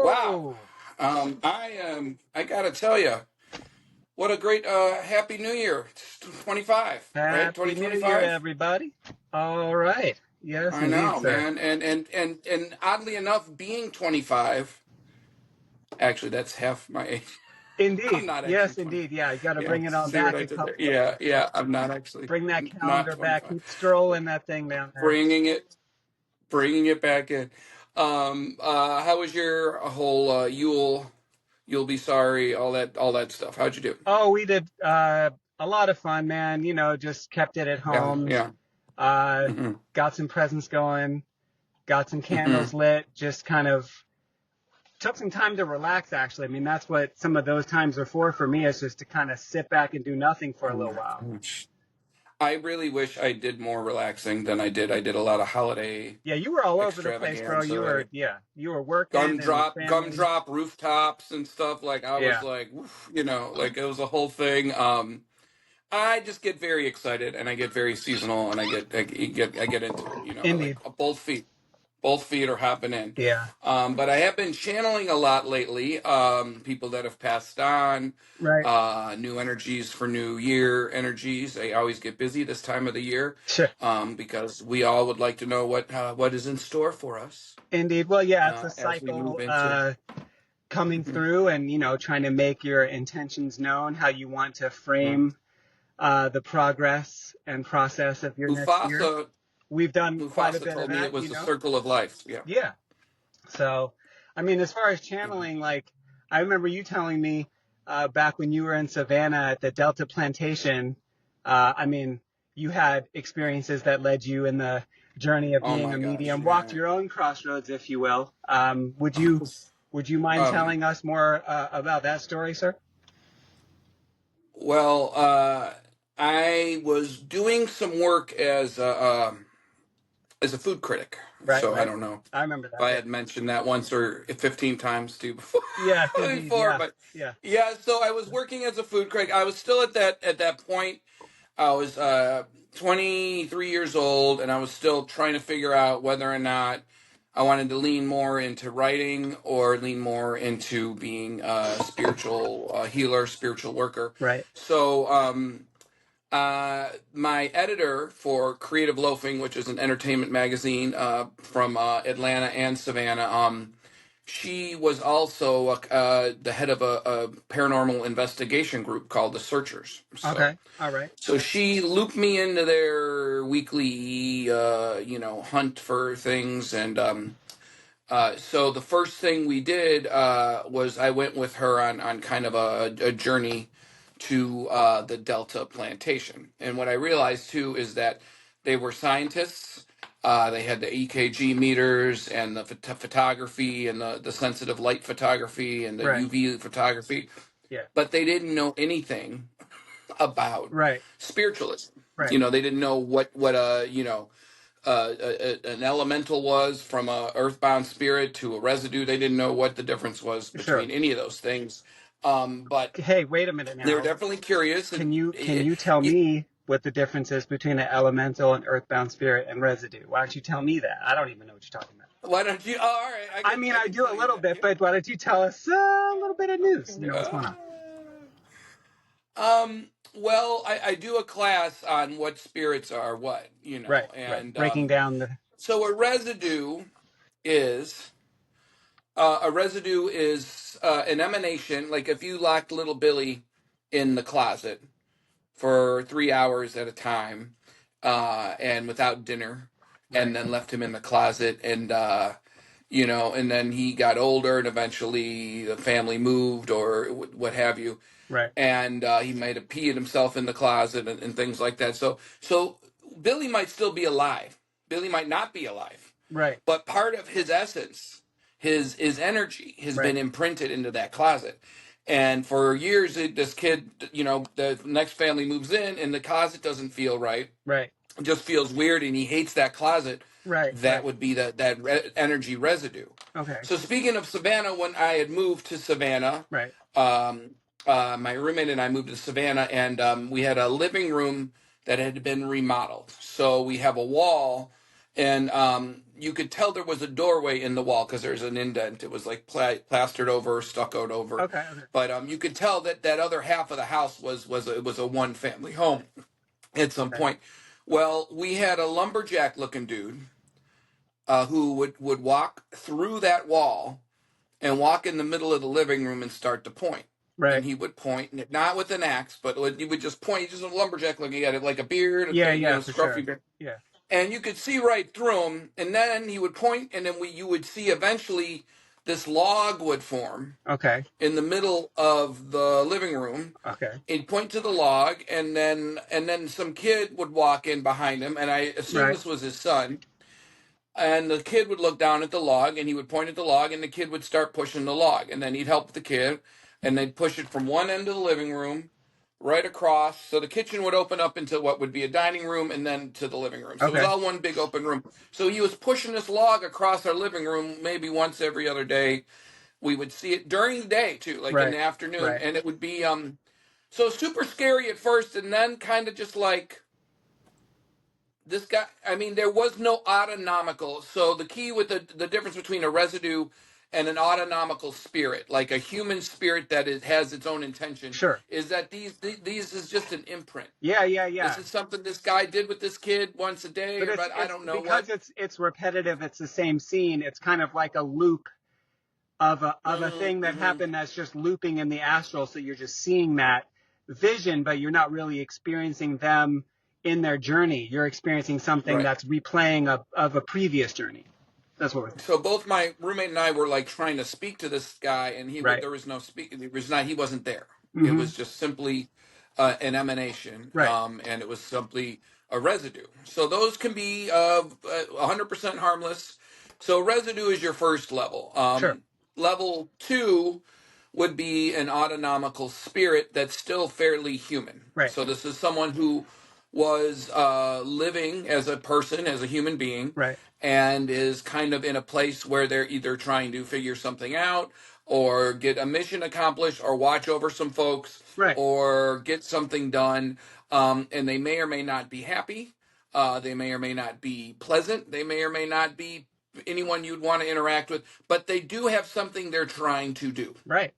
Wow. Whoa! I gotta tell you, what a great Happy New Year. It's 25, right? Happy New Year, 2025. everybody. All right. Yes, I indeed, know, sir. man. And oddly enough, being 25, actually that's half my age. I'm Indeed. not actually Yes, 20. indeed. Yeah, you got to Yeah, bring it on see what back I a did there? couple of Yeah, years. yeah, I'm not actually Bring that not calendar back. 25. Keep strolling that thing down there. Bringing it bringing it back in. How was your whole you'll be sorry, all that stuff? How'd you do? Oh, we did a lot of fun, man. Just kept it at Yeah, home. yeah. Uh, Hmm. got some presents going. Got some Hmm. candles lit. Just kind of took some time to relax, actually. I mean, that's what some of those times are for me, is just to kind of sit back and do nothing for a Oh little my while. gosh. I really wish I did more relaxing than I did. I did a lot of holiday Yeah, you were all over the place, bro. extravaganza, You were working and with family. gumdrop rooftops and stuff. Like I was Yeah, like, woof, like it was a whole thing. I just get very excited and I get very seasonal and I get into it. Like indeed. both feet are hopping in. Yeah, But I have been channeling a lot lately. People that have passed on, right. new energies for new year energies. I always get busy this time of the year, Sure. because we all would like to know what is in store for us Indeed. Well, yeah, it's a as we move cycle into. coming Mhm. through and, trying to make your intentions known, how you want to Yeah. frame the progress and process of your next year. Mufasa We've done quite a Mufasa bit of told me it that, was the circle of life. Yeah. Yeah. So, I mean, as far as Mhm. channeling, like, I remember you telling me back when you were in Savannah at the Delta Plantation, I mean, you had experiences that led you in the journey of Oh being my a gosh, medium, walked man. your own crossroads, if you will. Would you mind um, telling us more about that story, sir? well, I was doing some work as a food critic. Right, So I right. don't know I remember if that. I Yeah. had mentioned that once or 15 times to you before, Yes, indeed. before, Yeah. but Yeah. yeah. So I was working as a food critic. I was still at that point. I was 23 years old, and I was still trying to figure out whether or not I wanted to lean more into writing or lean more into being a spiritual healer, spiritual worker. Right. So my editor for Creative Loafing, which is an entertainment magazine from Atlanta and Savannah, she was also the head of a paranormal investigation group called the Searchers. So, Okay. All right. so she looped me into their weekly, hunt for things, and so the first thing we did was I went with her on kind of a journey to the Delta plantation. And what I realized too is that they were scientists. They had the EKG meters and the photography and the sensitive light photography and the Right. UV photography, Yeah. but they didn't know anything about Right. spiritualism. Right. They didn't know what an elemental was from a earthbound spirit to a residue. They didn't know what the difference was Sure. between any of those things. But Hey, wait a minute they were now. definitely curious, Can and you tell me what the difference is between an elemental and earthbound spirit and residue? Why don't you tell me that? I don't even know what you're talking about. why don't you? Oh, all right, I I can mean, I I can do a tell you little that. bit, but why don't you tell us a little bit of news? What's going on? Well, I do a class on what spirits are what, Right, right. and Breaking down the. so is a residue is an emanation. Like if you locked little Billy in the closet for 3 hours at a time, and without dinner, and Right, then left him in the closet, and then he got older, and eventually the family moved or what have you, right, and he might have peed himself in the closet and things like that. So Billy might still be alive. Billy might not be alive, right, but part of his essence, his energy, has right, been imprinted into that closet. And for years, this kid, the next family moves in, and the closet doesn't feel right. right, It just feels weird, and he hates that closet. right, That right. would be that energy residue. Okay, So speaking of Savannah, when I had moved to Savannah, right, um, my roommate and I moved to Savannah, and we had a living room that had been remodeled. So we have a wall, and you could tell there was a doorway in the wall because there's an indent. It was like plastered over, stuccoed over. Okay. Okay. But you could tell that that other half of the house it was a one family home at some Okay. point. Well, we had a lumberjack looking dude who would walk through that wall and walk in the middle of the living room and start to point. Right. And he would point, not with an axe, but he would just point. He's just a lumberjack looking at it, like a beard, Yeah. you Yeah. know, For scruffy sure. beard. Yeah. And you could see right through him. And then he would point, and then you would see eventually this log would form Okay. in the middle of the living room. Okay. He'd point to the log, and then some kid would walk in behind him, and I assume Right. this was his son. And the kid would look down at the log, and he would point at the log, and the kid would start pushing the log, and then he'd help the kid, and they'd push it from one end of the living room right across. So the kitchen would open up into what would be a dining room, and then to the living room. So it was Okay. all one big open room. So he was pushing this log across our living room maybe once every other day. We would see it during the day too, like in Right. the afternoon, Right. and it would be so super scary at first, and then kind of just like this guy. I mean, there was no autonomical. So the key with the difference between a residue and an autonomical spirit, like a human spirit that has its own intention, Sure. is that these is just an imprint. Yeah. Yeah. This Yeah. is something this guy did with this kid once a day, But or it's but I don't know because what. it's repetitive. It's the same scene. It's kind of like a loop of a thing that Hmm. happened that's just looping in the astral. So you're just seeing that vision, but you're not really experiencing them in their journey. You're experiencing something Right. that's replaying of a previous journey. That's what we're thinking. So both my roommate and I were like trying to speak to this guy, and Right. there was no speak. It was not. He wasn't there. It Mm-hmm. was just simply an emanation, Right. and it was simply a residue. So those can be 100% harmless. So residue is your first level. Sure. Level 2 would be an autonomical spirit that's still fairly human. Right. So this is someone who was living as a person, as a human being, Right. and is kind of in a place where they're either trying to figure something out or get a mission accomplished or watch over some folks Right. or get something done. And they may or may not be happy. They may or may not be pleasant. They may or may not be anyone you'd want to interact with, but they do have something they're trying to do. Right.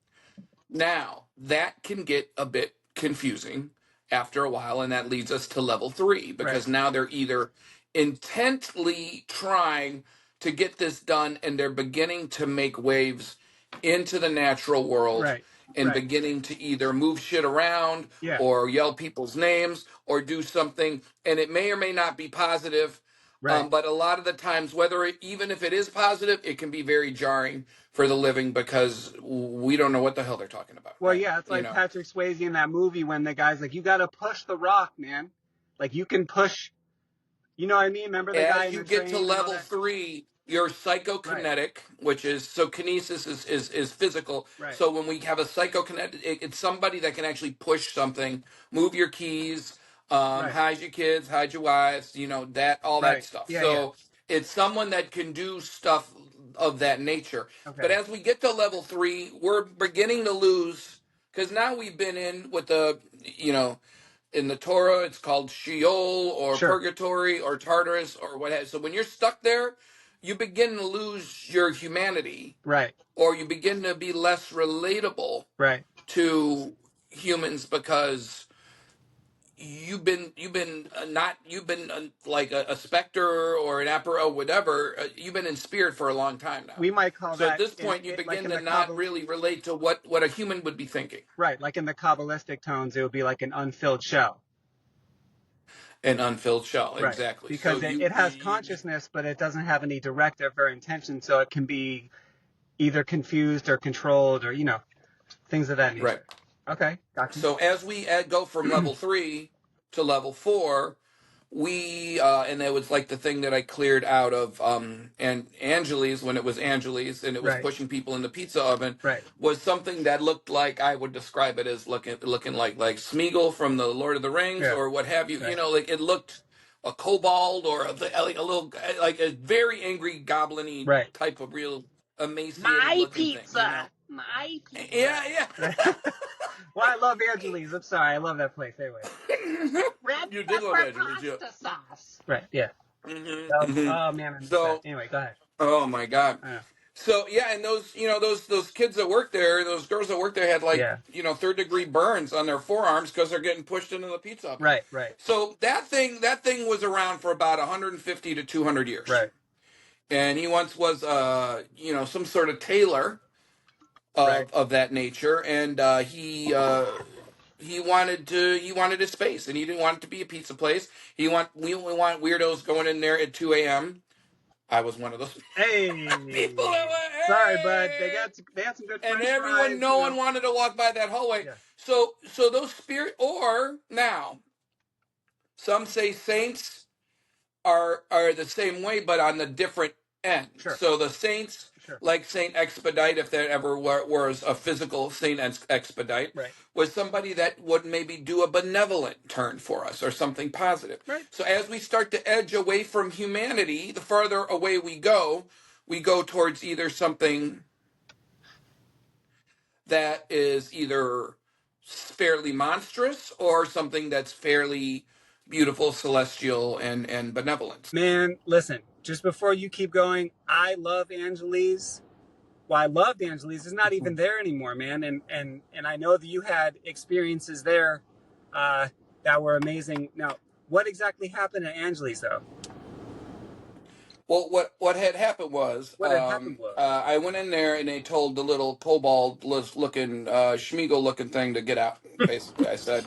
Now, that can get a bit confusing after a while, and that leads us to level 3, because Right. now they're either intently trying to get this done and they're beginning to make waves into the natural world Right. and Right. beginning to either move shit around Yeah. or yell people's names or do something, and it may or may not be positive. Right. But a lot of the times, even if it is positive, it can be very jarring for the living because we don't know what the hell they're talking about, Well, right? yeah, it's You like know, Patrick Swayze in that movie when the guy's like, "You got to push the rock, man. Like you can push." You know what I mean? Remember the guy as in you the get to train and all level that? 3, you're Right. psychokinetic, which is so kinesis is physical. Right. So when we have a psychokinetic, it's somebody that can actually push something, move your keys, Right. hide your kids, hide your wives, that all that Right. stuff. Yeah. Yeah. So it's someone that can do stuff of that nature. But Okay. as we get to level 3, we're beginning to lose because now we've been in with in the Torah, it's called Sheol or Sure. Purgatory or Tartarus or what have you. So when you're stuck there, you begin to lose your humanity Right. or you begin to be less relatable Right. to humans because like a specter or an apparition or whatever. You've been in spirit for a long time now. We might call So at that this in point, you like begin in to the not really relate to what a human would be thinking. right, like in the Kabbalistic tones, it would be like an unfilled shell. An unfilled shell, Right. exactly. So Because it has consciousness, but it doesn't have any directive or intention, so it can be either confused or controlled or things of that nature. right. Okay, gotcha. So as we go from level 3 to level 4, and that was like the thing that I cleared out of and Angeli's when it was Angeli's and it was Right. pushing people in the pizza oven Right. was something that looked like I would describe it as looking like Smeagol from the Lord of the Rings Yeah. or what have you. Right. Like it looked a kobold or like a little like a very angry goblin-y Right. type of real emaciated looking thing. My pizza. Yeah. Well, I love Angeli's. I'm sorry, I love that place. Anyway. Red You did love pepper Angeli's, yeah. pasta sauce. Right. Yeah. Mm-hmm, mm-hmm. Oh man, I missed that. So, Anyway, go ahead. oh my God. I know. So yeah, and those, those kids that work there, those girls that work there had like, Yeah. third degree burns on their forearms because they're getting pushed into the pizza oven. Right. Right. So that thing was around for about 150 to 200 years. Right. And he once was, some sort of tailor Right. of that nature, and he wanted his space, and he didn't want it to be a pizza place. We want weirdos going in there at 2 a.m. I was one of those people that Hey. went, Sorry, bud. hey, They had some good and French everyone, fries. no one wanted to walk by that hallway. Yeah. So those or now some say saints are the same way, but on the different end. Sure. So the saints, Sure. like Saint Expedite, if there ever was a physical Saint Expedite, Right. was somebody that would maybe do a benevolent turn for us or something positive. Right. So as we start to edge away from humanity, the farther away we go towards either something that is either fairly monstrous or something that's fairly beautiful, celestial, and benevolent. Man, listen. Just before you keep going, I love Angeles. Well, I loved Angeles. It's not even there anymore, man. And I know that you had experiences there that were amazing. Now, what exactly happened at Angeles, though? Well, what had happened was, What had happened was I went in there and they told the little kobold looking, Schmiegel looking thing to get out. Basically, I said,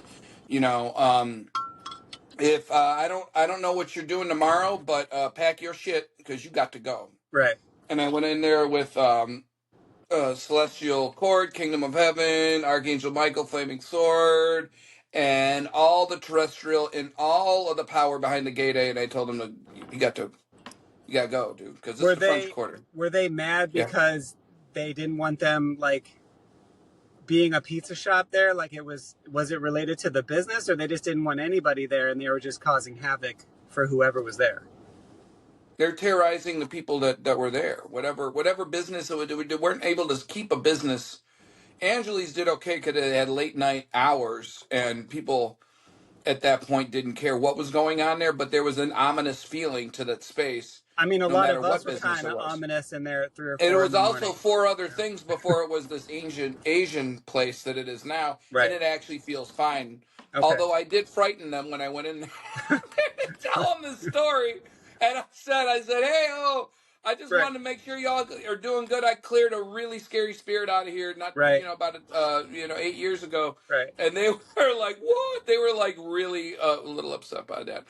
if I don't know what you're doing tomorrow, but pack your shit because you got to go. right. And I went in there with Celestial Cord, Kingdom of Heaven, Archangel Michael, Flaming Sword, and all the terrestrial and all of the power behind the gate A. And I told him you got to go, dude, because this is the French Quarter. Were they mad Yeah. because they didn't want them like being a pizza shop there? Like was it related to the business, or they just didn't want anybody there and they were just causing havoc for whoever was there? They're terrorizing the people that were there. Whatever business they weren't able to keep a business. Angeles did okay because they had late night hours and people at that point didn't care what was going on there, but there was an ominous feeling to that space. I mean, a No lot matter of what us were business kind it of was. ominous in there at 3 or 4 And it in was the also morning. 4 other things before it was this Asian place that it is now, Right. and it actually feels fine. Okay. Although I did frighten them when I went in there to tell them the story, and I said, hey, I just Right. wanted to make sure y'all are doing good. I cleared a really scary spirit out of here, Right. about 8 years ago, Right. and they were like, what? They were like really a little upset by that.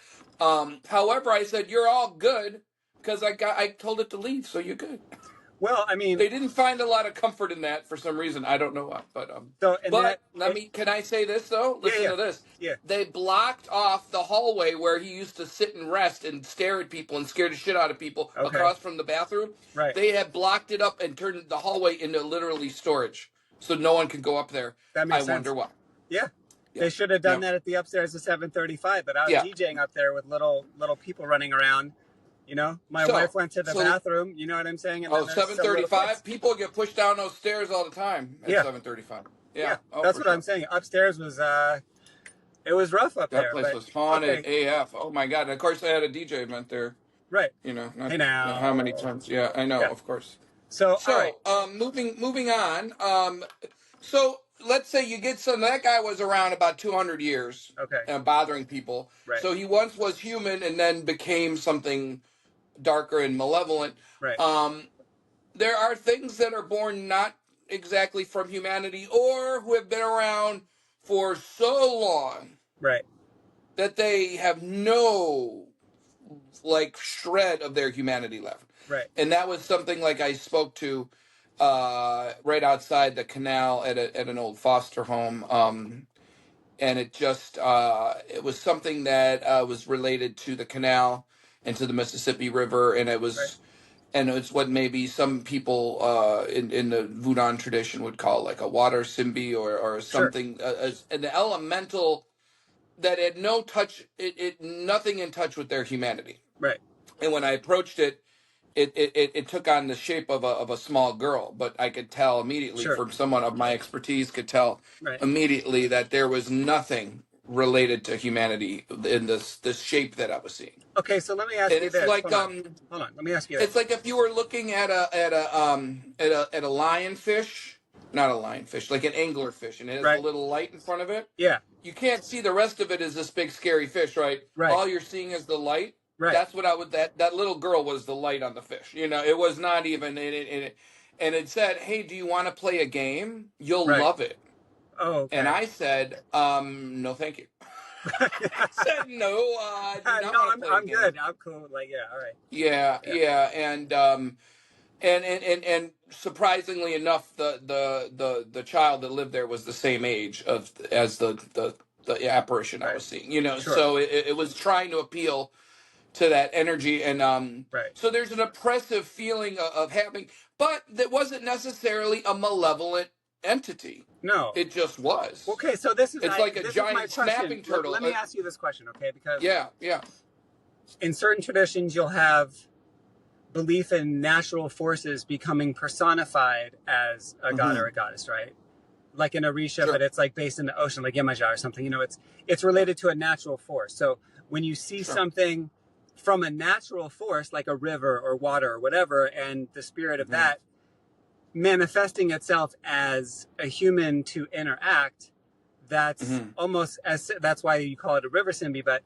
However, I said, you're all good. Because I told it to leave, so you're good. Well, I mean, They didn't find a lot of comfort in that for some reason. I don't know why, but can I say this though? Listen to this. Yeah. They blocked off the hallway where he used to sit and rest and stare at people and scare the shit out of people across from the bathroom. Right. They had blocked it up and turned the hallway into literally storage, so no one could go up there. That makes sense. I wonder why. Yeah. They should have done that at the upstairs of 735, but I was DJing up there with little people running around. My wife went to the bathroom. You know what I'm saying? And 735? People get pushed down those stairs all the time at 735. Yeah. That's what I'm saying. Upstairs was, it was rough up there. That place was haunted AF. Oh my God. And of course, they had a DJ event there. Right. Not, hey now. how many times? Yeah, I know, of course. So right. Moving on. So let's say you get that guy was around about 200 years. Okay. Bothering people. Right. So he once was human and then became something darker and malevolent. Right. There are things that are born not exactly from humanity or who have been around for so long. Right. That they have no shred of their humanity left. Right. And that was something like I spoke to right outside the canal at an old foster home. And it just it was something that was related to the canal and to the Mississippi River, and it was and it's what maybe some people in the Voodoo tradition would call like a water symbi or something, an elemental that had no touch, nothing in touch with their humanity. Right. And when I approached it, it took on the shape of a small girl, but I could tell immediately from someone of my expertise could tell immediately that there was nothing related to humanity in this shape that I was seeing. Okay, so let me ask And you it's this. like Hold on. Let me ask you it's this. like if you were looking at a lionfish, not a lionfish, like an anglerfish, and it has a Right? little light in front of it. Yeah. You can't see the rest of it as this big scary fish, right? Right. All you're seeing is the light. Right. That's what I would that little girl was the light on the fish. You know, it was not even and it said, "Hey, do you want to play a game? You'll Right. love it." Oh, And okay. I said, "No, thank you." I said, "No, I do not No, want to play a I'm game." good. I'm cool. Like, yeah. All right. Yeah, Yeah. yeah, and surprisingly enough, the child that lived there was the same age of as the apparition I Right. was seeing. You know, Sure. so it was trying to appeal to that energy, and Right. so there's an oppressive feeling of having, but that wasn't necessarily a malevolent entity. No. It just was. Okay, so It's like a this is my giant question. snapping turtle. Let me ask you this question, okay? Because Yeah, yeah. in certain traditions, you'll have belief in natural forces becoming personified as a god or Hmm. a goddess, right? Like in Orisha, but Sure, it's like based in the ocean, like Yemaja or something. You know, it's related to a natural force. So when you see sure. something from a natural force, like a river or water or whatever, and the spirit of Hmm. that manifesting itself as a human to interact, that's Hmm. almost as that's why you call it a river symbi. But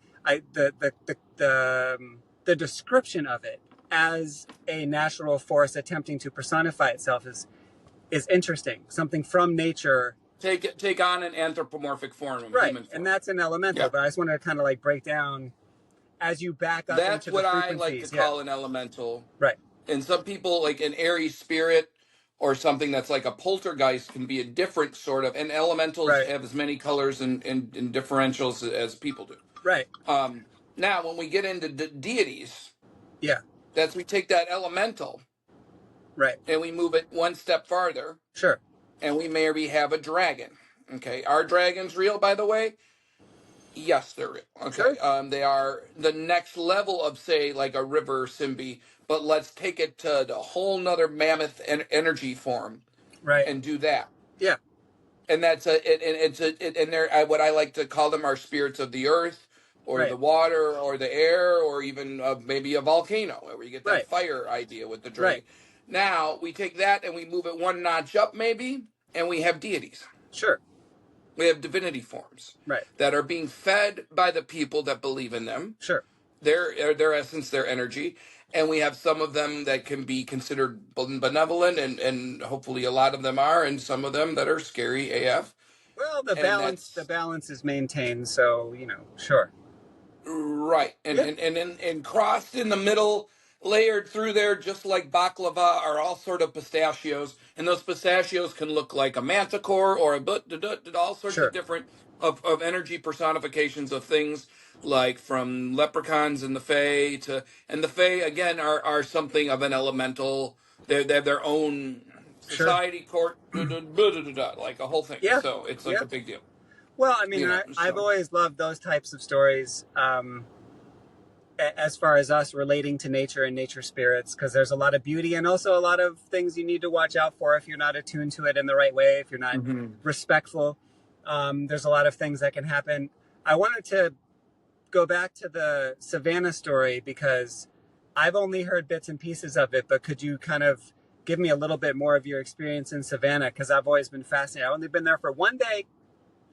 the description of it as a natural force attempting to personify itself is interesting. Something from nature, Take on an anthropomorphic form, right? human And form. that's an elemental. Yeah. But I just wanted to kind of like break down as you back up That's into the what I like to frequencies. Yeah, call an elemental. right, And some people, like an airy spirit or something that's like a poltergeist, can be a different sort of. And elementals right, have as many colors and differentials as people do. right. Now, when we get into deities, Yeah, that's we take that elemental right. and we move it one step farther, Sure, and we maybe have a dragon. Okay, are dragons real, by the way? Yes, they're real. sure. Okay. They are the next level of, say, like a river Simbi, but let's take it to the whole nother mammoth energy form Right. and do that. Yeah, And that's and they're what I like to call them are spirits of the earth or right, the water or the air or even maybe a volcano where you get that right, fire idea with the right. dragon. Now we take that and we move it one notch up maybe, and we have deities. Sure, We have divinity forms right, that are being fed by the people that believe in them, sure. their essence, their energy, and we have some of them that can be considered benevolent, and hopefully a lot of them are, and some of them that are scary AF, Well, and the that's balance is maintained, so sure. right, Yeah, and crossed in the middle, layered through there, just like baklava, are all sort of pistachios, and those pistachios can look like a manticore or all sorts of sure, different of energy personifications of things, like from leprechauns and the Fae to, and the Fae again are something of an elemental. They have their own sure. society court, like a whole thing. Yeah, So it's like yeah. a big deal, Well, I mean, you know. I've So. always loved those types of stories, as far as us relating to nature and nature spirits, because there's a lot of beauty and also a lot of things you need to watch out for if you're not attuned to it in the right way, if you're not Mhm. respectful. There's a lot of things that can happen. I wanted to go back to the Savannah story because I've only heard bits and pieces of it, but could you kind of give me a little bit more of your experience in Savannah? Because I've always been fascinated. I've only been there for one day.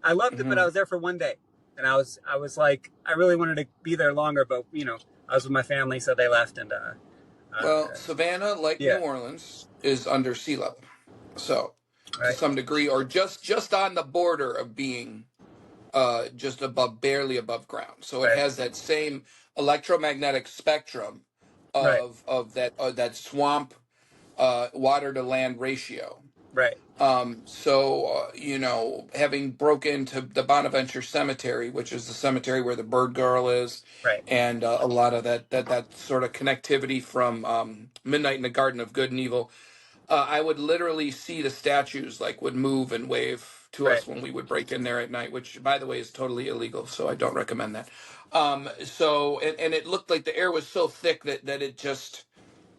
I loved it, but I Mhm. was there for one day, and I was like, I really wanted to be there longer, but I was with my family, so they left, and uh, Well, Savannah, like New yeah, Orleans, is under sea level. So, to right, some degree, or just on the border of being just above, barely above ground. So it right, has that same electromagnetic spectrum right, of that swamp water to land ratio. right, Having broke into the Bonaventure Cemetery, which is the cemetery where the bird girl is, right, and a lot of that sort of connectivity from Midnight in the Garden of Good and Evil, I would literally see the statues like would move and wave to right, us when we would break in there at night, which by the way is totally illegal, so I don't recommend that. And it looked like the air was so thick that it just,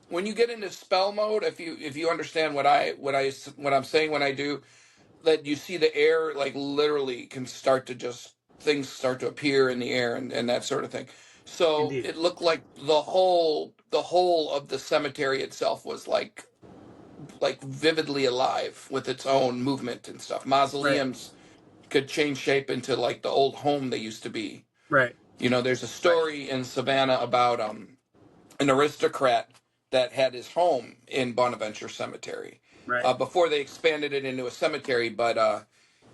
when you get into spell mode, if you understand what I'm saying when I do, that you see the air like literally can start to just things start to appear in the air and that sort of thing. So Indeed. it looked like the whole of the cemetery itself was like vividly alive with its own movement and stuff. Right. Mausoleums could change shape into like the old home they used to be. Right. You know, there's a Right. story in Savannah about an aristocrat that had his home in Bonaventure Cemetery Right. before they expanded it into a cemetery, but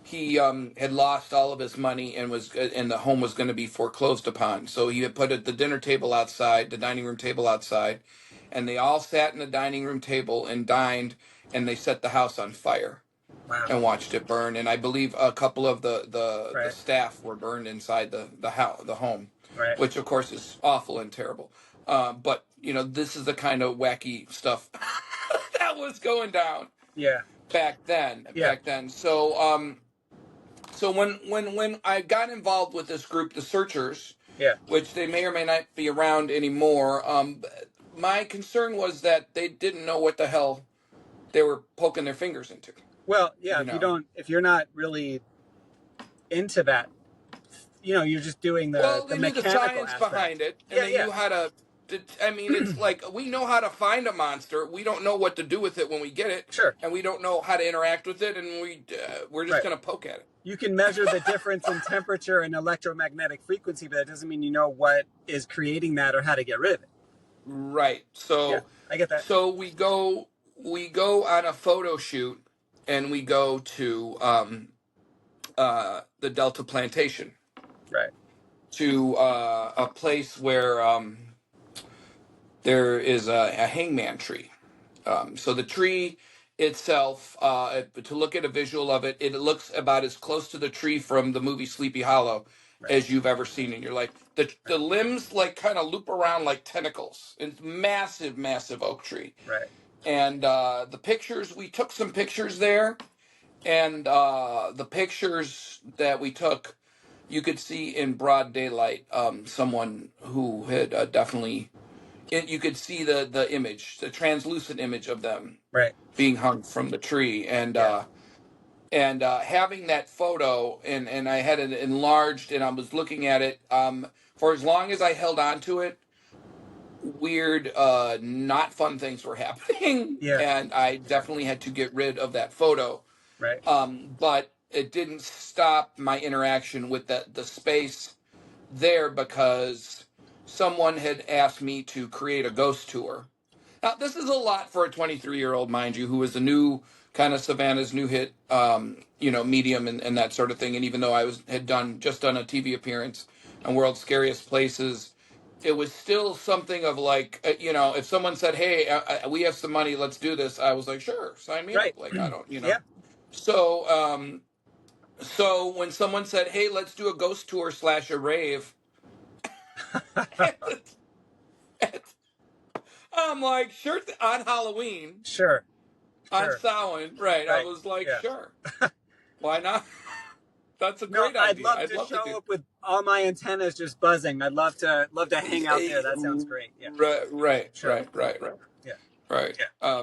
he had lost all of his money and the home was going to be foreclosed upon. So he had put the dinner table outside, the dining room table outside, and they all sat in the dining room table and dined, and they set the house on fire Wow. and watched it burn. And I believe a couple of the Right. staff were burned inside the house, the home, Right. which of course is awful and terrible. But you know, this is the kind of wacky stuff that was going down. Yeah. Back then. Yeah. Back then. So when I got involved with this group, the Searchers, Yeah. which they may or may not be around anymore, my concern was that they didn't know what the hell they were poking their fingers into. Well, yeah. You If you're not really into that, you're just doing the well, they knew the mechanical science aspect behind it, and they knew how to. I mean, it's like we know how to find a monster. We don't know what to do with it when we get it, Sure. and we don't know how to interact with it, and we're just Right. going to poke at it. You can measure the difference in temperature and electromagnetic frequency, but that doesn't mean you know what is creating that or how to get rid of it. Right. So Yeah, I get that. So we go on a photo shoot, and we go to the Delta Plantation, Right. to a place where there is a hangman tree. So the tree itself, to look at a visual of it, it looks about as close to the tree from the movie Sleepy Hollow as you've ever seen in your life. The limbs like kind of loop around like tentacles. It's massive, massive oak tree. Right. And the pictures, we took some pictures there, and the pictures that we took, you could see in broad daylight someone who had definitely, you could see the image, the translucent image of them Right. being hung from the tree. And having that photo, and I had it enlarged, and I was looking at it for as long as I held on to it, weird, not fun things were happening. Yeah. And I definitely had to get rid of that photo. Right. But it didn't stop my interaction with the space there, because someone had asked me to create a ghost tour. Now, this is a lot for a 23-year-old, mind you, who is a new kind of Savannah's new hit, medium and that sort of thing. And even though I had just done a TV appearance on World's Scariest Places, it was still something of like, if someone said, hey, we have some money, let's do this, I was like, sure, sign me up. Like, I don't, Yeah. So, so when someone said, hey, let's do a ghost tour / a rave, I'm like, sure, on Halloween. Sure. On Samhain, right. I was like, sure. Why not? That's a great idea. I'd love to show up with all my antennas just buzzing. I'd love to hang out there. That sounds great. Yeah. Right. Sure. Right. Yeah. Right. Yeah.